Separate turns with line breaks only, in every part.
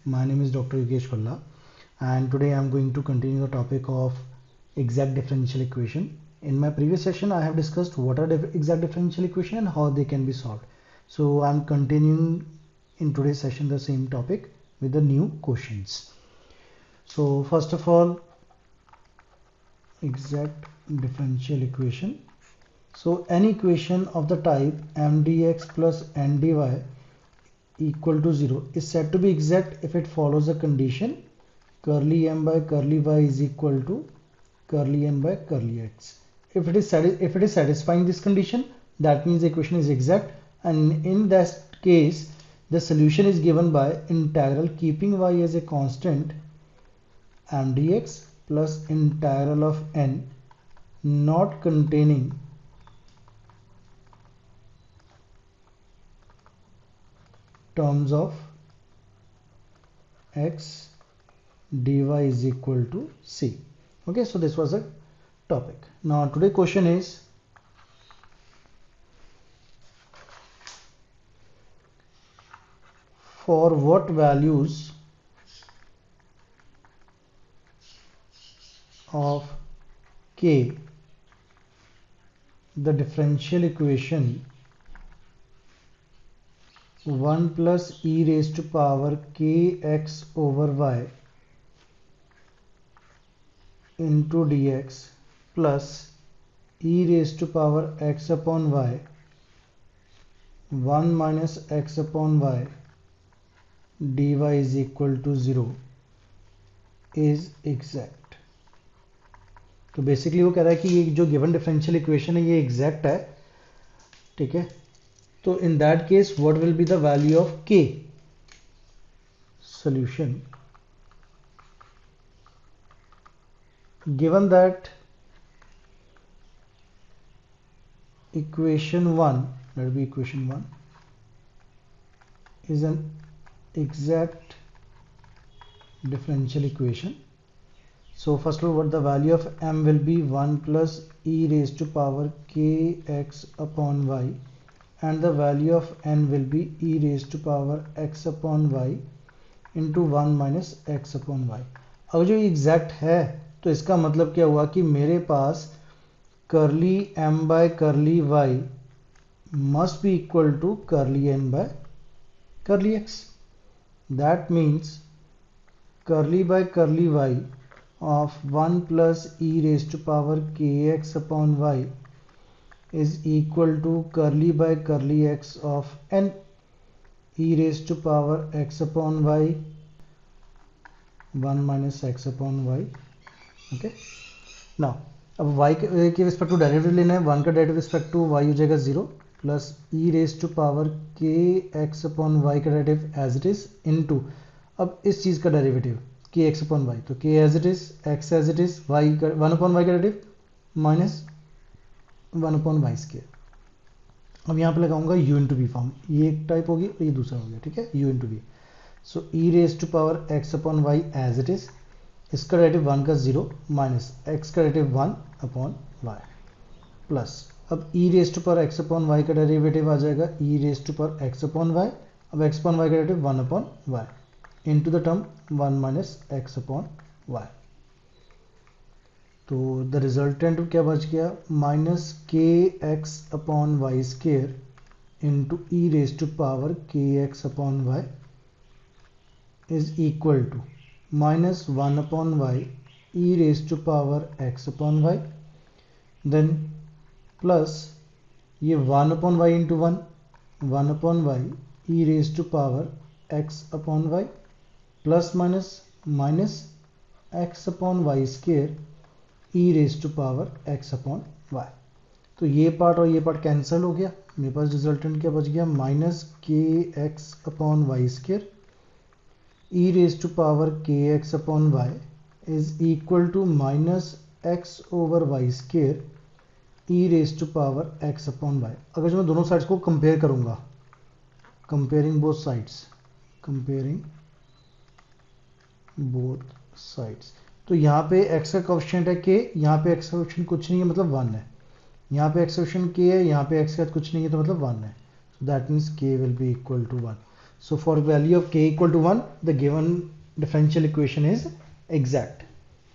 My name is Dr. Yogesh Valla, and today I am going to continue the topic of exact differential equation. In my previous session, I have discussed what are exact differential equation and how they can be solved. So I am continuing in today's session the same topic with the new questions. So first of all, exact differential equation. So any equation of the type mdx plus ndy equal to 0 is said to be exact if it follows a condition curly m by curly y is equal to curly n by curly x. If it is satisfying this condition, that means the equation is exact, and in that case the solution is given by integral keeping y as a constant mdx plus integral of n not containing terms of x dy is equal to c. Okay, so this was a topic. Now today's question is for what values of k the differential equation 1 plus e raised to power kx over y into dx plus e raised to power x upon y 1 minus x upon y dy is equal to 0 is exact. तो basically वो कह रहा है कि ये जो given differential equation है ये एग्जैक्ट है, ठीक है. तो in that case what will be the value of k solution given that equation 1, that will be equation 1, is an exact differential equation. So first of all, what the value of m will be 1 plus e raised to power kx upon y, and the value of n will be e raised to power x upon y into 1 minus x upon y. अगर जो exact है तो इसका मतलब क्या हुआ कि मेरे पास curly m by curly y must be equal to curly n by curly x. That means curly by curly y of 1 plus e raised to power kx upon y is equal to curly by curly x of n e raised to power x upon y 1 minus x upon y. Okay, now अब y के respect to derivative लेना है. 1 का derivative respect to y हो जाएगा 0 plus e raise to power के x upon y का derivative as it is into अब इस चीज़ का डेरिवेटिव के एक्स अपॉन वाई, तो के as it is, x as it is, y का 1 अपॉन वाई का derivative minus 1 upon y square. अब यहाँ पे लगाऊंगा u इंटू बी फॉर्म, ये एक टाइप होगी और ये दूसरा हो गया, ठीक है, u into b. So e raise to power x upon y as it is, इसका डेरिवेटिव 1 का 0 माइनस x का डेरिवेटिव 1 अपॉन y प्लस अब e raise to power x upon y का डेरिवेटिव आ जाएगा e raise to power x upon y. अब x upon y का derivative 1 upon y into the term 1 minus x upon y. तो the resultant क्या बच गया माइनस के x upon y square into e raise to power के x upon y is equal to minus 1 upon y e raised to power x upon y, then plus ये 1 upon y into 1 upon y e raised to power x upon y plus minus minus x upon y square e raised to power x upon y. तो ये part और ये part cancel हो गया. मेरे पास resultant क्या बच गया माइनस के x upon y square e raised to power kx upon y is equal to minus x over y square e raised to power x upon y. अगर जो मैं दोनों साइड्स को कंपेयर करूंगा, कंपेयरिंग बोथ साइड्स, तो यहाँ पे x का कोएफिशिएंट है k, यहाँ पे x का कोएफिशिएंट कुछ नहीं है मतलब 1 है, यहाँ पे x कोएफिशिएंट k है, यहाँ पे x का कुछ नहीं है तो मतलब 1 है. So that means k will be equal to 1. So for value of k equal to 1, the given differential equation is exact.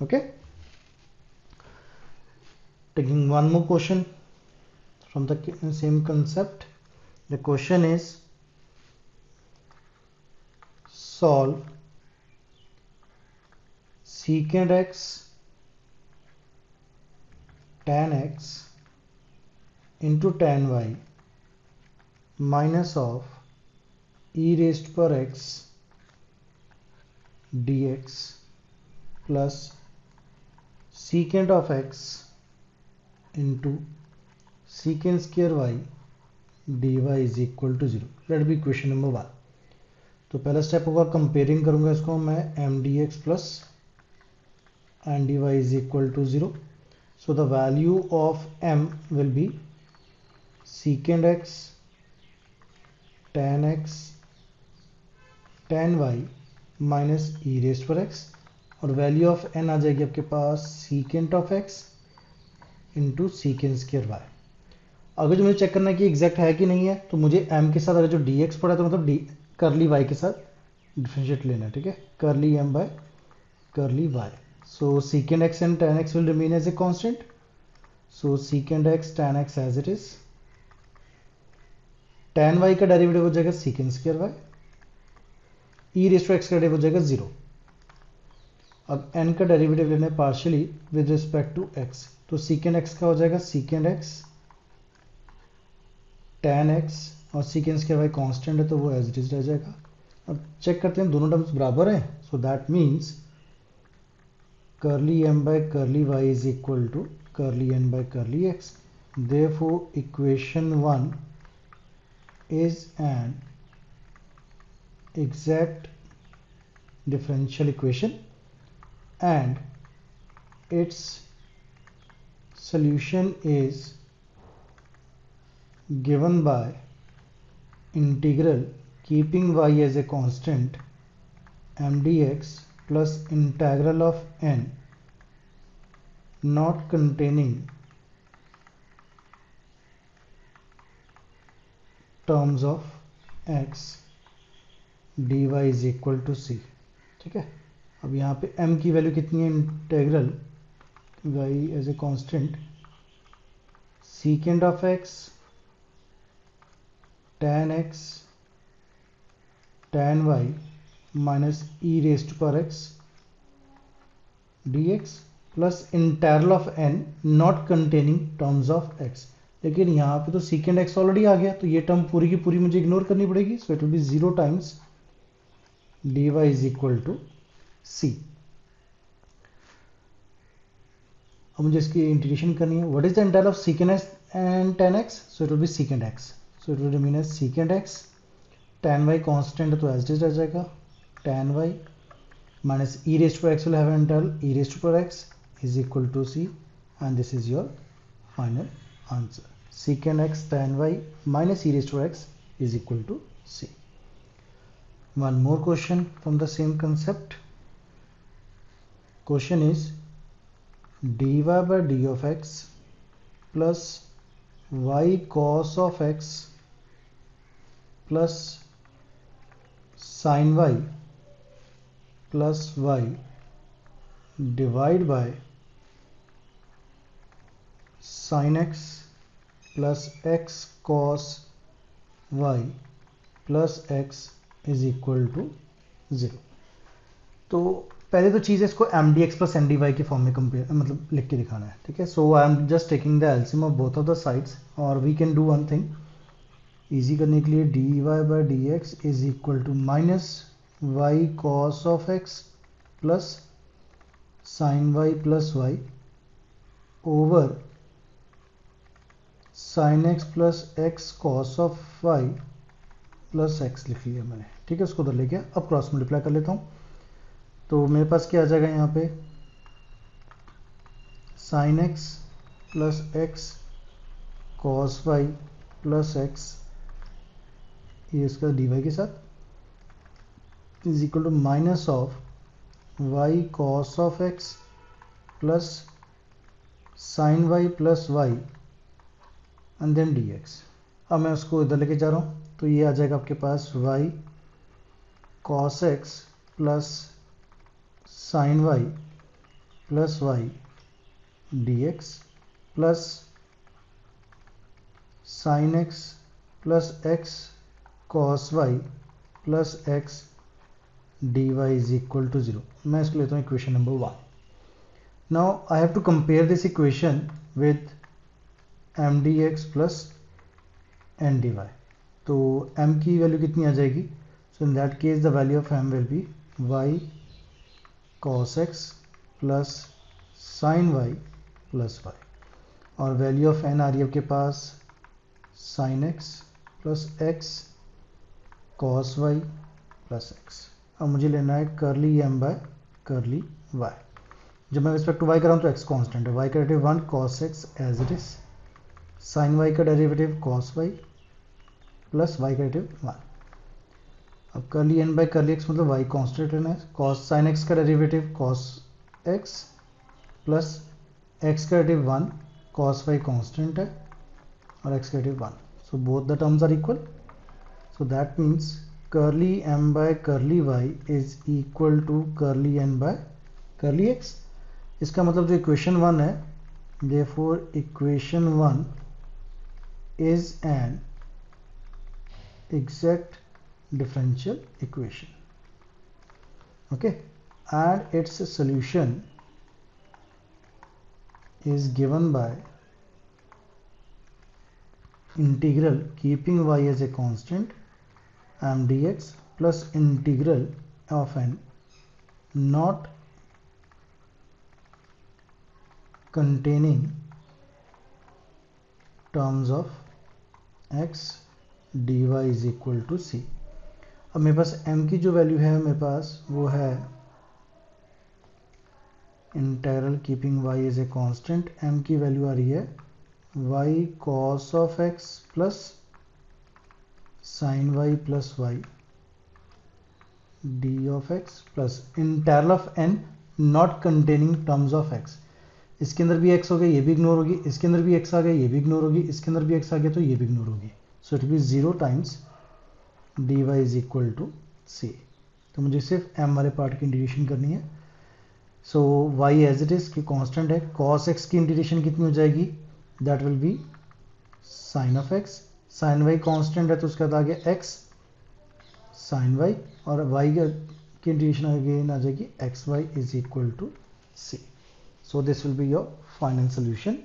Okay. Taking one more question from the same concept. The question is, solve secant x tan x into tan y minus of e raised to power x dx plus secant of x into secant square y dy is equal to 0. Let be question number 1. तो पहला step होगा, comparing करूंगा इसको मैं m d x plus and d y is equal to 0. So the value of m will be secant x tan x tan y minus e raised पर x, और value of n आ जाएगी आपके पास secant ऑफ x into secant square y. अगर जो मुझे चेक करना है कि एग्जैक्ट है कि नहीं है, तो मुझे m के साथ अगर जो dx पड़ा है तो मतलब d करली y के साथ डिफरेंशिएट लेना है. ठीक है, curly m by curly y. So secant x and tan x will remain as a constant. So secant x tan x as it is. tan y का डेरिवेटिव हो जाएगा secant square y. e raised to x का derivative हो जाएगा 0. अब n का derivative लेना है partially with respect to x. तो secant x का हो जाएगा secant x tan x और secant स्क्वायर y कांस्टेंट है तो वो एज इट इज रह जाएगा. अब चेक करते हैं दोनों टर्म्स बराबर हैं. So that means curly m by curly y is equal to curly n by curly x. Therefore equation 1 is an exact differential equation and its solution is given by integral keeping y as a constant m dx plus integral of n not containing terms of x dy is equal to c. ठीक है, अब यहाँ पे m की value कितनी है, integral y as a constant secant of x tan y minus e raise to power x dx plus integral of n not containing terms of x. लेकिन यहाँ पे तो secant x ऑलरेडी आ गया, तो ये टर्म पूरी की पूरी मुझे इग्नोर करनी पड़ेगी. So it will be 0 times dy is equal to c. अब मुझे इसकी इंटीग्रेशन करनी है. What is the integral of secant x and tan x? So it will be secant x. So it will remain as secant x. tan y constant है तो as it is रह जाएगा tan y minus e raise to x will have integral e raise to power x is equal to c and this is your final answer. Secant x tan y minus e raised to x is equal to c. One more question from the same concept. Question is dy by d of x plus y cos of x plus sin y plus y divide by sin x plus x cos y plus x is equal to 0. तो पहले तो चीज़ है इसको m d x plus n d y के form में compare मतलब लिख के दिखाना है. ठीक है, so I am just taking the LCM of both of the sides, और we can do one thing easy करने के लिए. D y by d x is equal to minus Y cos of x plus sine y plus y over sine x plus x cos of y plus x लिख लिया मैंने. ठीक है, उसको उधर ले गया. अब क्रॉस मल्टीप्लाई कर लेता हूँ. तो मेरे पास क्या आ जाएगा यहाँ पे, sine x plus x cos y plus x ये इसका डी वाई के साथ is equal to minus of y cos of x plus sine y plus y and then dx. अब मैं उसको इधर लेके जा रहा हूँ तो ये आ जाएगा आपके पास y cos x plus sin y plus y dx plus sin x plus x cos y plus x dy is equal to 0. मैं इसको लेता हूँ equation number 1. Now I have to compare this equation with m dx plus n dy. तो m की value कितनी आ जाएगी? So in that case the value of m will be y cos x plus sin y plus y, और value of n आ रही है आपके पास sin x plus x cos y plus x. अब मुझे लेना है curly m by curly y. जब मैं रिस्पेक्ट टू y कर रहा हूँ तो x कांस्टेंट है. y का derivative 1 cos x as it is, sin y का derivative cos y plus y का डेरिवेटिव 1. अब curly n by curly x मतलब y कांस्टेंट लेना है. cos sin x का derivative cos x plus x का डेरिवेटिव 1, cos y कांस्टेंट है और x का derivative 1. So both the terms are equal. So that means curly m by curly y is equal to curly n by curly x. इसका मतलब जो equation 1 है, therefore equation 1 is an exact differential equation. Okay, and its solution is given by integral keeping y as a constant m dx plus integral of n not containing terms of x dy is equal to c. अब मेरे पास m की जो value है मेरे पास वो है integral keeping y as a constant. m की वैल्यू आ रही है y cos of x plus sin y plus y d of x plus integral of n not containing terms of x. इसके अंदर भी x हो गया, ये भी इग्नोर होगी. इसके अंदर भी x आ गया, ये भी इग्नोर होगी. इसके अंदर भी x आ गया तो ये भी इग्नोर होगी. So it be 0 times dy is equal to c. तो मुझे सिर्फ m वाले पार्ट की इंटीग्रेशन करनी है. सो y एज इट इज की कांस्टेंट है. cos x की इंटीग्रेशन कितनी हो जाएगी? That will be sin of x. sin y constant है तो उसके बाद आ गया x sin y, और y की इंटीग्रेशन अगेन आ जाएगी xy is equal to c. So this will be your final solution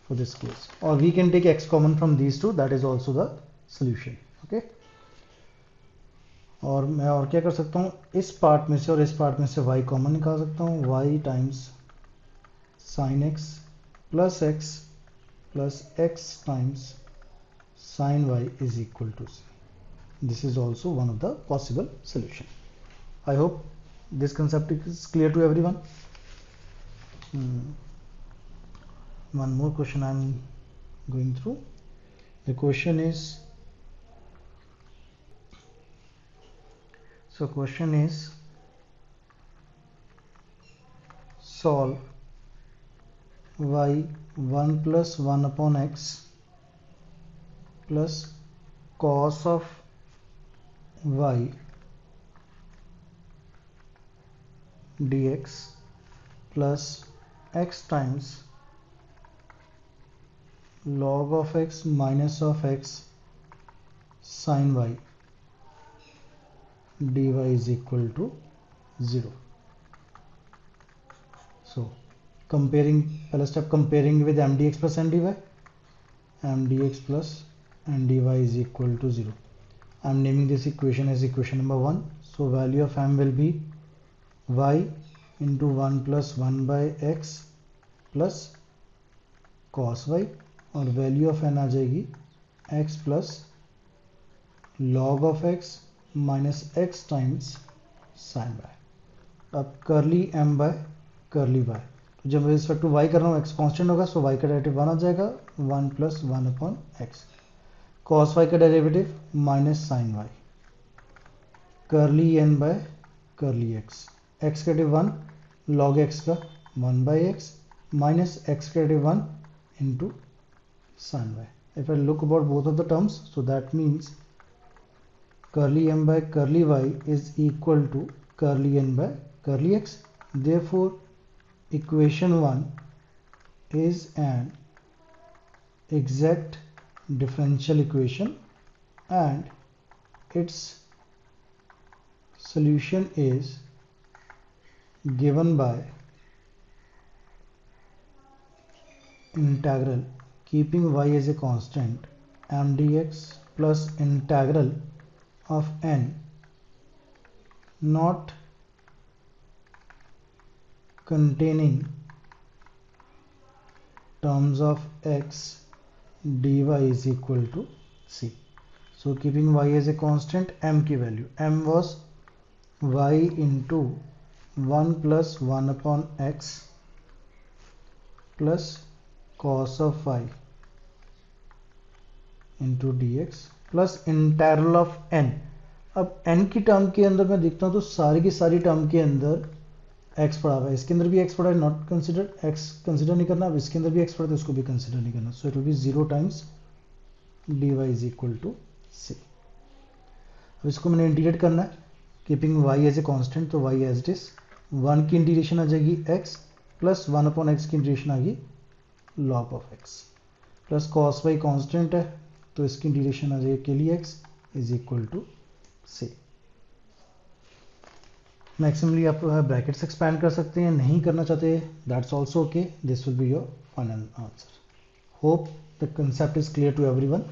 for this case, or we can take x common from these two, that is also the solution. Okay, और मैं और क्या कर सकता हूँ, इस पार्ट में से और इस पार्ट में से y कॉमन निकाल सकता हूँ. y times sin x plus x plus x times sin y is equal to c. This is also one of the possible solution. I hope this concept is clear to everyone. One more question I am going through. The question is, solve y 1 plus 1 upon x plus cos of y dx plus x times log of x minus of x sin y dy is equal to 0. So comparing, पहला step comparing with m dx plus n dy, m dx plus n dy is equal to 0. I am naming this equation as equation number 1. So value of m will be y into 1 plus 1 by x plus cos y, और value of n आ जाएगी x plus log of x minus x times sin y. अब curly m by curly y, तो जब मैं respect to y कर रहा हूँ x कांस्टेंट होगा, सो y का डेरिवेटिव 1 आ जाएगा, 1 plus 1 upon x. cos y का derivative minus sin y, curly n by curly x, x का डेरिवेटिव 1, log x का 1 by x minus x का derivative 1 into sin y. If I look about both of the terms, so that means curly m by curly y is equal to curly n by curly x. Therefore, equation 1 is an exact differential equation and its solution is given by integral keeping y as a constant m dx plus integral of n not containing terms of x dy is equal to c. So keeping y as a constant, m की value, m was y into 1 plus 1 upon x plus cos of y into dx plus integral of n. अब n की term के अंदर मैं देखता हूं तो सारी की सारी टर्म के अंदर x पड़ा हुआ है, इसके अंदर भी x पड़ा है, नॉट कंसिडर, x कंसिडर नहीं करना. अब इसके अंदर भी x पड़ा है तो इसको भी कंसिडर नहीं करना. So it will be 0 times dy is equal to c. अब इसको मैंने इंटीग्रेट करना है, keeping y as a constant, तो y एज इट इज 1 की इंटीग्रेशन आ जाएगी x प्लस 1 अपॉन x की इंटीग्रेशन आ गई log of x plus cos y constant है तो इसकी इंटीग्रेशन आ जाएगी के लिए x is equal to c. Maximally आप ब्रैकेट्स एक्सपैंड कर सकते हैं, नहीं करना चाहते that's also okay. This will be your final answer. Hope the concept is clear to everyone.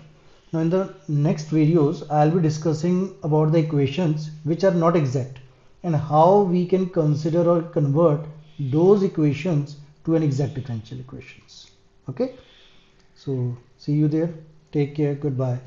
Now in the next videos I'll be discussing about the equations which are not exact and how we can consider or convert those equations to an exact differential equations. Okay, so see you there. Take care. Goodbye.